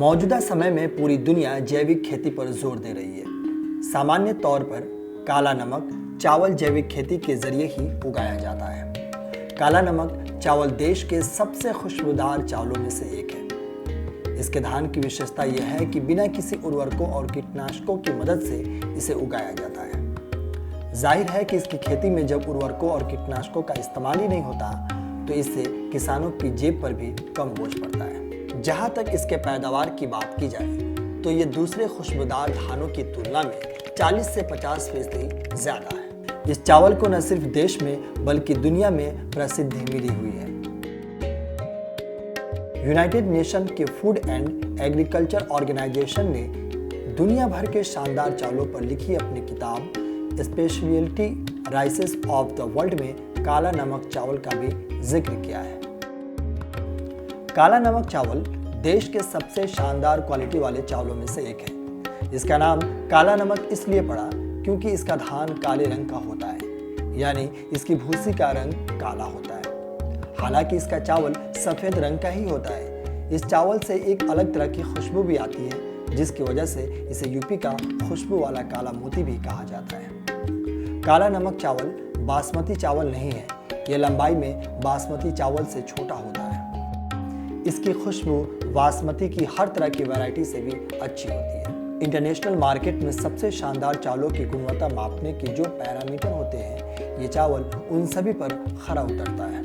मौजूदा समय में पूरी दुनिया जैविक खेती पर जोर दे रही है। सामान्य तौर पर काला नमक चावल जैविक खेती के जरिए ही उगाया जाता है। काला नमक चावल देश के सबसे खुशबूदार चावलों में से एक है। इसके धान की विशेषता यह है कि बिना किसी उर्वरकों और कीटनाशकों की मदद से इसे उगाया जाता है। जाहिर है कि इसकी खेती में जब उर्वरकों और कीटनाशकों का इस्तेमाल ही नहीं होता तो इससे किसानों की जेब पर भी कम बोझ पड़ता है। जहां तक इसके पैदावार की बात की जाए तो ये दूसरे खुशबूदार धानों की तुलना में 40 से 50% ज्यादा है। इस चावल को न सिर्फ देश में बल्कि दुनिया में प्रसिद्धि मिली हुई है। यूनाइटेड नेशन के फूड एंड एग्रीकल्चर ऑर्गेनाइजेशन ने दुनिया भर के शानदार चावलों पर लिखी अपनी किताब स्पेशलिटी राइसेस ऑफ द वर्ल्ड में काला नमक चावल का भी जिक्र किया है। काला नमक चावल देश के सबसे शानदार क्वालिटी वाले चावलों में से एक है। इसका नाम काला नमक इसलिए पड़ा क्योंकि इसका धान काले रंग का होता है, यानी इसकी भूसी का रंग काला होता है। हालांकि इसका चावल सफेद रंग का ही होता है। इस चावल से एक अलग तरह की खुशबू भी आती है, जिसकी वजह से इसे यूपी का खुशबू वाला काला मोती भी कहा जाता है। काला नमक चावल बासमती चावल नहीं है, यह लंबाई में बासमती चावल से छोटा होता है। इसकी खुशबू बासमती की हर तरह की वैरायटी से भी अच्छी होती है। इंटरनेशनल मार्केट में सबसे शानदार चावलों की गुणवत्ता मापने के जो पैरामीटर होते हैं, ये चावल उन सभी पर खरा उतरता है।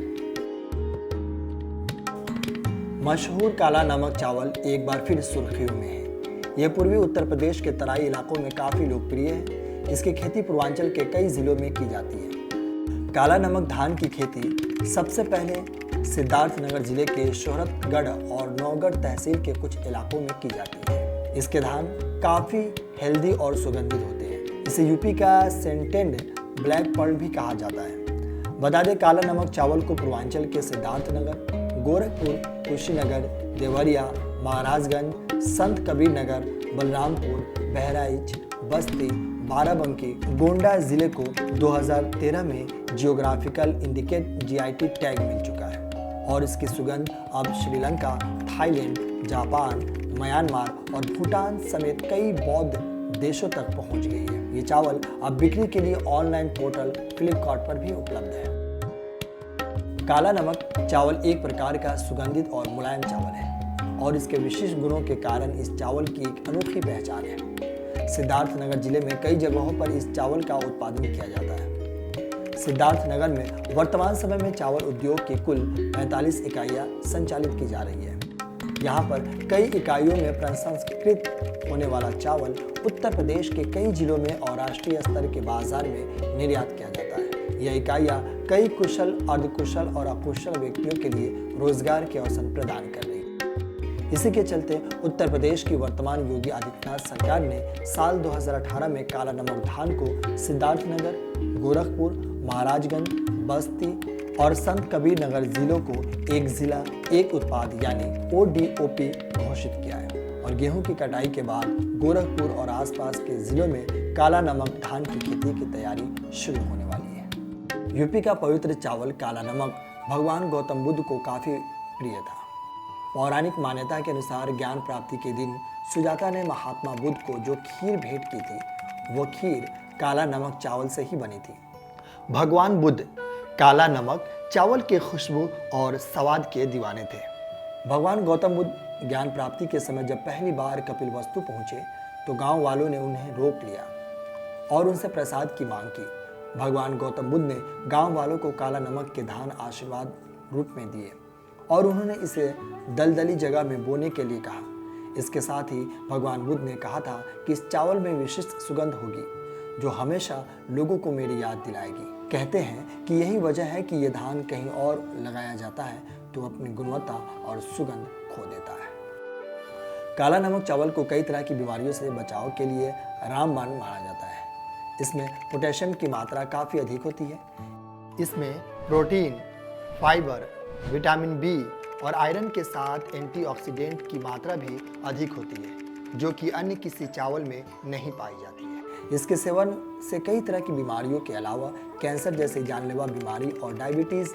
मशहूर काला नमक चावल एक बार फिर सुर्खियों में है। यह पूर्वी उत्तर प्रदेश के तराई इलाकों में काफी लोकप्रिय है। इसकी खेती पूर्वांचल के कई जिलों में की जाती है। काला नमक धान की खेती सबसे पहले सिद्धार्थनगर जिले के शोहरतगढ़ और नौगढ़ तहसील के कुछ इलाकों में की जाती है। इसके धान काफी हेल्दी और सुगंधित होते हैं। इसे यूपी का सेंटेंड ब्लैक पर्ल भी कहा जाता है। बता दें, काला नमक चावल को पूर्वांचल के सिद्धार्थनगर, गोरखपुर, कुशीनगर, देवरिया, महाराजगंज, संत कबीर नगर, बलरामपुर, बहराइच, बस्ती, बाराबंकी, गोंडा जिले को 2013 में जियोग्राफिकल इंडिकेट जीआईटी टैग मिल चुका है और इसकी सुगंध अब श्रीलंका, थाईलैंड, जापान, म्यांमार और भूटान समेत कई बौद्ध देशों तक पहुंच गई है। ये चावल अब बिक्री के लिए ऑनलाइन पोर्टल फ्लिपकार्ट पर भी उपलब्ध है। काला नमक चावल एक प्रकार का सुगंधित और मुलायम चावल है और इसके विशिष्ट गुणों के कारण इस चावल की एक अनोखी पहचान है। सिद्धार्थनगर जिले में कई जगहों पर इस चावल का उत्पादन किया जाता है। सिद्धार्थनगर में वर्तमान समय में चावल उद्योग की कुल 45 इकाइयां संचालित की जा रही है। यहाँ पर कई इकाइयों में प्रसंस्कृत होने वाला चावल उत्तर प्रदेश के कई जिलों में और राष्ट्रीय स्तर के बाजार में निर्यात किया जाता है। यह इकाइयां कई कुशल, अर्धकुशल और अकुशल व्यक्तियों के लिए रोजगार के अवसर प्रदान कर रही है। इसी के चलते उत्तर प्रदेश की वर्तमान योगी आदित्यनाथ सरकार ने साल 2018 में काला नमक धान को सिद्धार्थनगर, गोरखपुर, महाराजगंज, बस्ती और संत कबीर नगर जिलों को एक जिला एक उत्पाद यानी ODOP घोषित किया है और गेहूं की कटाई के बाद गोरखपुर और आसपास के जिलों में काला नमक धान की खेती की तैयारी शुरू होने वाली है। यूपी का पवित्र चावल काला नमक भगवान गौतम बुद्ध को काफी प्रिय था। पौराणिक मान्यता के अनुसार ज्ञान प्राप्ति के दिन सुजाता ने महात्मा बुद्ध को जो खीर भेंट की थी, वो खीर काला नमक चावल से ही बनी थी। भगवान बुद्ध काला नमक चावल के खुशबू और स्वाद के दीवाने थे। भगवान गौतम बुद्ध ज्ञान प्राप्ति के समय जब पहली बार कपिलवस्तु पहुंचे तो गांव वालों ने उन्हें रोक लिया और उनसे प्रसाद की मांग की। भगवान गौतम बुद्ध ने गांव वालों को काला नमक के धान आशीर्वाद रूप में दिए और उन्होंने इसे दलदली जगह में बोने के लिए कहा। इसके साथ ही भगवान बुद्ध ने कहा था कि इस चावल में विशिष्ट सुगंध होगी जो हमेशा लोगों को मेरी याद दिलाएगी। कहते हैं कि यही वजह है कि यह धान कहीं और लगाया जाता है तो अपनी गुणवत्ता और सुगंध खो देता है। काला नमक चावल को कई तरह की बीमारियों से बचाव के लिए रामबाण माना जाता है। इसमें पोटेशियम की मात्रा काफ़ी अधिक होती है। इसमें प्रोटीन, फाइबर, विटामिन बी और आयरन के साथ एंटीऑक्सीडेंट की मात्रा भी अधिक होती है, जो कि अन्य किसी चावल में नहीं पाई जाती है। इसके सेवन से कई तरह की बीमारियों के अलावा कैंसर जैसी जानलेवा बीमारी और डायबिटीज़,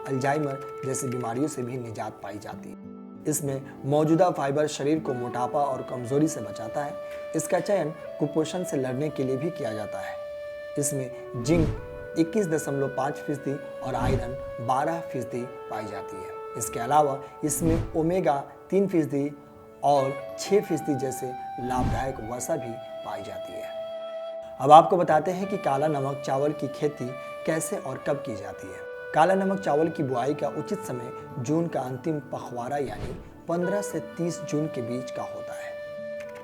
अल्जाइमर जैसी बीमारियों से भी निजात पाई जाती है। इसमें मौजूदा फाइबर शरीर को मोटापा और कमजोरी से बचाता है। इसका चयन कुपोषण से लड़ने के लिए भी किया जाता है। इसमें जिंक 21.5% और आयरन 12% पाई जाती है। इसके अलावा इसमें ओमेगा 3% और 6% जैसे लाभदायक वसा भी पाई जाती है। अब आपको बताते हैं कि काला नमक चावल की खेती कैसे और कब की जाती है। काला नमक चावल की बुआई का उचित समय जून का अंतिम पखवाड़ा यानी 15 से 30 जून के बीच का होता है।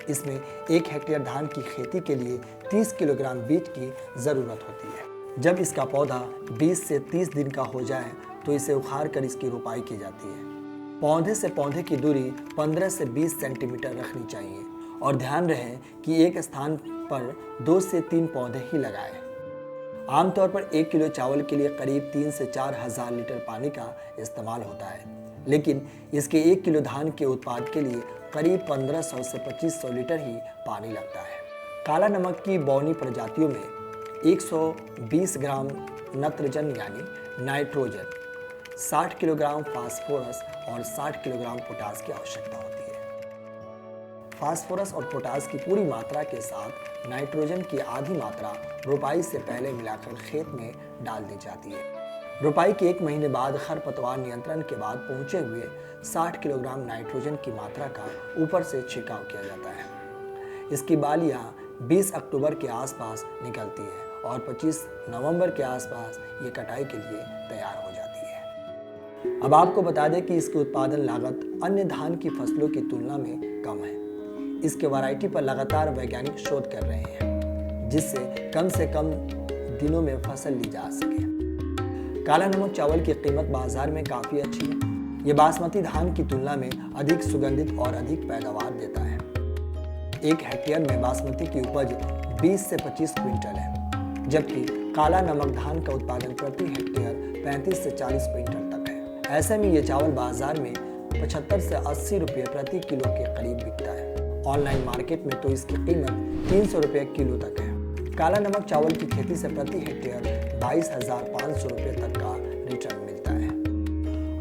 इसमें 1 हेक्टेयर धान की खेती के लिए 30 किलोग्राम बीज की ज़रूरत होती है। जब इसका पौधा 20 से 30 दिन का हो जाए तो इसे उखाड़ कर इसकी रोपाई की जाती है। पौधे से पौधे की दूरी 15 से 20 सेंटीमीटर रखनी चाहिए और ध्यान रहे कि एक स्थान पर 2 से 3 पौधे ही लगाएं। आमतौर पर 1 किलो चावल के लिए करीब 3 से 4 हज़ार लीटर पानी का इस्तेमाल होता है, लेकिन इसके 1 किलो धान के उत्पाद के लिए करीब 1500 से 2500 लीटर ही पानी लगता है। काला नमक की बौनी प्रजातियों में 120 ग्राम नत्रजन यानी नाइट्रोजन, 60 किलोग्राम फास्फोरस और 60 किलोग्राम पोटास की आवश्यकता होती है। फास्फोरस और पोटास की पूरी मात्रा के साथ नाइट्रोजन की आधी मात्रा रोपाई से पहले मिलाकर खेत में डाल दी जाती है। रोपाई के 1 महीने बाद खरपतवार नियंत्रण के बाद पहुंचे हुए 60 किलोग्राम नाइट्रोजन की मात्रा का ऊपर से छिड़काव किया जाता है। इसकी बालियां 20 अक्टूबर के आसपास निकलती है और 25 नवंबर के आसपास ये कटाई के लिए तैयार हो जाती है। अब आपको बता दें कि इसकी उत्पादन लागत अन्य धान की फसलों की तुलना में कम है। इसके वैरायटी पर लगातार वैज्ञानिक शोध कर रहे हैं, जिससे कम दिनों में फसल ली जा सके। काला नमक चावल की कीमत बाजार में काफी अच्छी है। ये बासमती धान की तुलना में अधिक सुगंधित और अधिक पैदावार देता है। 1 हेक्टेयर में बासमती की उपज 20 से 25 क्विंटल है, जबकि काला नमक धान का उत्पादन प्रति हेक्टेयर 35 से 40 क्विंटल तक है। ऐसे में ये चावल बाजार में 75 से 80 रुपये प्रति किलो के करीब बिकता है। ऑनलाइन मार्केट में तो इसकी कीमत 300 रुपये किलो तक है। काला नमक चावल की खेती से प्रति हेक्टेयर 22,500 रुपये तक का रिटर्न मिलता है।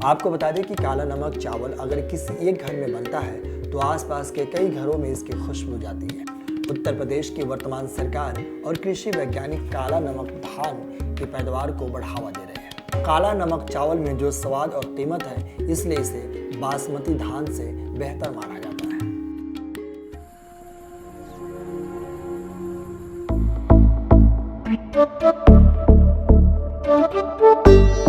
आपको बता दें कि काला नमक चावल अगर किसी एक घर में बनता है तो आसपास के कई घरों में इसकी खुशबू जाती है। उत्तर प्रदेश की वर्तमान सरकार और कृषि वैज्ञानिक काला नमक धान की पैदावार को बढ़ावा दे रहे हैं। काला नमक चावल में जो स्वाद और कीमत है, इसलिए इसे बासमती धान से बेहतर माना जाता है। Thank you.